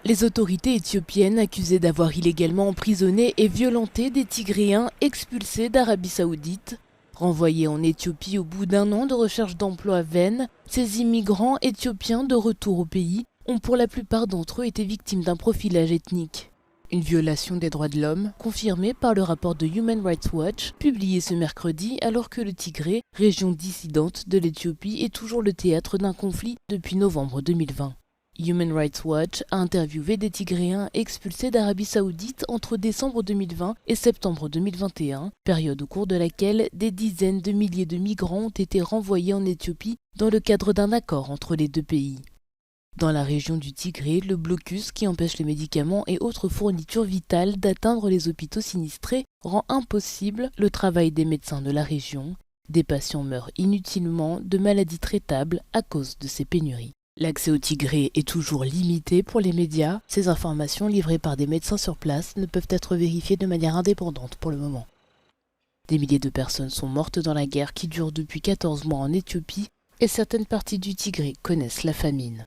Les autorités éthiopiennes accusées d'avoir illégalement emprisonné et violenté des Tigréens expulsés d'Arabie Saoudite. Renvoyés en Éthiopie au bout d'un an de recherche d'emploi vaine, ces immigrants éthiopiens de retour au pays ont pour la plupart d'entre eux été victimes d'un profilage ethnique. Une violation des droits de l'homme, confirmée par le rapport de Human Rights Watch, publié ce mercredi alors que le Tigré, région dissidente de l'Éthiopie, est toujours le théâtre d'un conflit depuis novembre 2020. Human Rights Watch a interviewé des Tigréens expulsés d'Arabie Saoudite entre décembre 2020 et septembre 2021, période au cours de laquelle des dizaines de milliers de migrants ont été renvoyés en Éthiopie dans le cadre d'un accord entre les deux pays. Dans la région du Tigré, le blocus qui empêche les médicaments et autres fournitures vitales d'atteindre les hôpitaux sinistrés rend impossible le travail des médecins de la région. Des patients meurent inutilement de maladies traitables à cause de ces pénuries. L'accès au Tigré est toujours limité pour les médias. Ces informations livrées par des médecins sur place ne peuvent être vérifiées de manière indépendante pour le moment. Des milliers de personnes sont mortes dans la guerre qui dure depuis 14 mois en Éthiopie et certaines parties du Tigré connaissent la famine.